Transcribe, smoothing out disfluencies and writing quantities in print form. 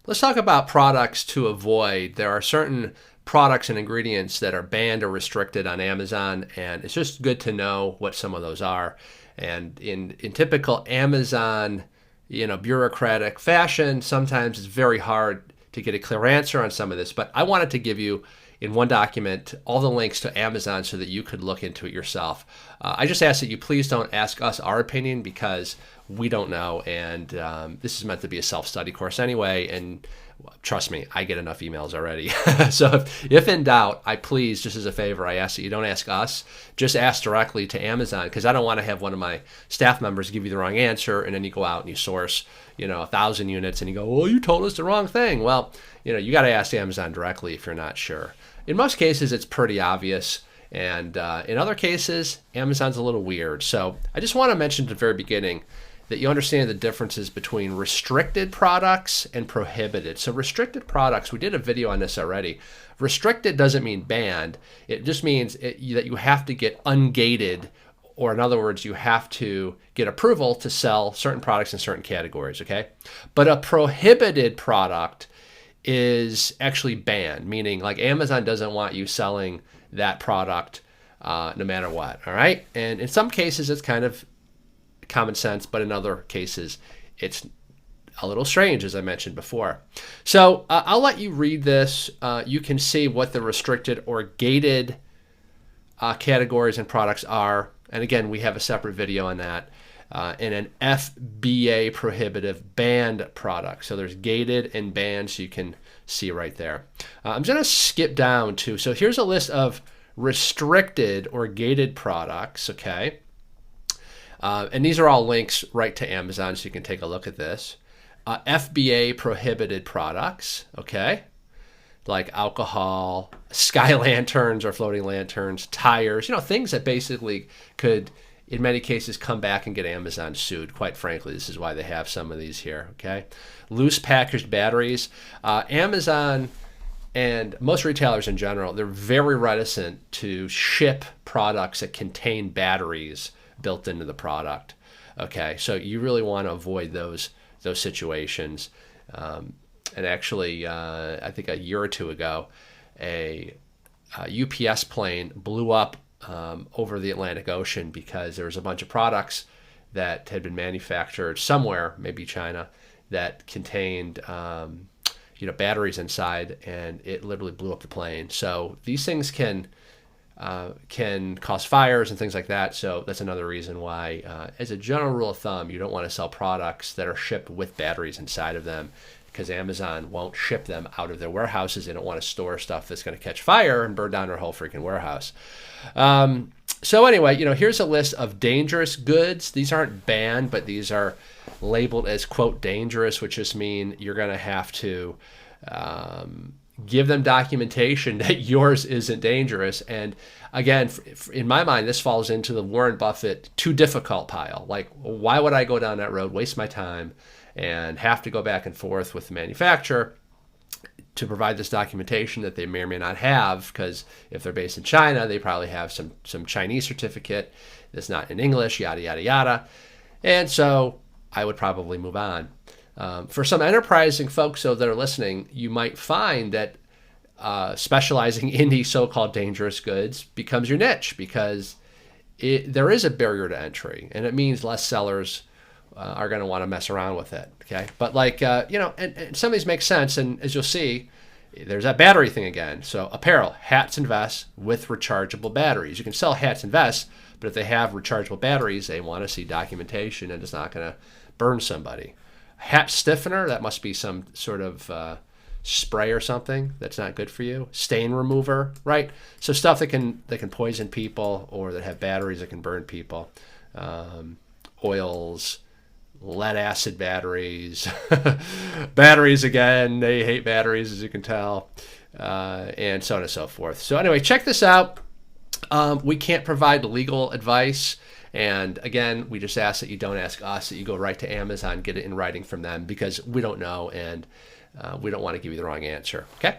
Let's talk about products to avoid. There are certain products and ingredients that are banned or restricted on Amazon, and it's just good to know what some of those are. And in typical Amazon, bureaucratic fashion, sometimes it's very hard to get a clear answer on some of this. But I wanted to give you in one document all the links to Amazon so that you could look into it yourself. I just ask that you please don't ask us our opinion because we don't know, and this is meant to be a self-study course anyway, and trust me, I get enough emails already. So if in doubt, please, just as a favor, I ask that you don't ask us, just ask directly to Amazon, because I don't want to have one of my staff members give you the wrong answer, and then you go out and you source 1,000 units, and you go, well, you told us the wrong thing. Well, you got to ask Amazon directly if you're not sure. In most cases, it's pretty obvious. And in other cases, Amazon's a little weird. So I just want to mention at the very beginning that you understand the differences between restricted products and prohibited. So restricted products, we did a video on this already. Restricted doesn't mean banned. It just means that you have to get ungated, or in other words, you have to get approval to sell certain products in certain categories, okay? But a prohibited product is actually banned, meaning like Amazon doesn't want you selling that product no matter what, all right? And in some cases, it's kind of common sense, but in other cases, it's a little strange, as I mentioned before. So I'll let you read this. You can see what the restricted or gated categories and products are. And again, we have a separate video on that. And an FBA prohibitive banned product. So there's gated and banned, so you can see right there. I'm going to skip down to, so here's a list of restricted or gated products, okay? And these are all links right to Amazon, so you can take a look at this. FBA prohibited products, okay? Like alcohol, sky lanterns or floating lanterns, tires, things that basically could, in many cases, come back and get Amazon sued. Quite frankly, this is why they have some of these here, okay? Loose packaged batteries. Amazon and most retailers in general, they're very reticent to ship products that contain batteries built into the product, okay? So you really want to avoid those situations. And actually, I think a year or two ago, a UPS plane blew up over the Atlantic Ocean because there was a bunch of products that had been manufactured somewhere, maybe China, that contained batteries inside, and it literally blew up the plane. So these things can cause fires and things like that. So that's another reason why, as a general rule of thumb, you don't want to sell products that are shipped with batteries inside of them, because Amazon won't ship them out of their warehouses. They don't want to store stuff that's going to catch fire and burn down their whole freaking warehouse. So anyway, here's a list of dangerous goods. These aren't banned, but these are labeled as, quote, dangerous, which just mean you're going to have to give them documentation that yours isn't dangerous. And again, in my mind, this falls into the Warren Buffett too difficult pile. Like, why would I go down that road, waste my time, and have to go back and forth with the manufacturer to provide this documentation that they may or may not have? Because if they're based in China, they probably have some Chinese certificate that's not in English, yada, yada, yada. And so I would probably move on. For some enterprising folks, though, that are listening, you might find that specializing in these so-called dangerous goods becomes your niche, because there is a barrier to entry, and it means less sellers are going to want to mess around with it, okay? But and some of these make sense, and as you'll see, there's that battery thing again. So apparel, hats and vests with rechargeable batteries. You can sell hats and vests, but if they have rechargeable batteries, they want to see documentation, and it's not going to burn somebody. Hat stiffener, that must be some sort of spray or something that's not good for you. Stain remover, right? So stuff that can poison people, or that have batteries that can burn people. Oils, lead acid batteries, batteries again, they hate batteries, as you can tell, and so on and so forth. So anyway, check this out. We can't provide legal advice. And again, we just ask that you don't ask us, that you go right to Amazon, get it in writing from them, because we don't know, and we don't want to give you the wrong answer. Okay?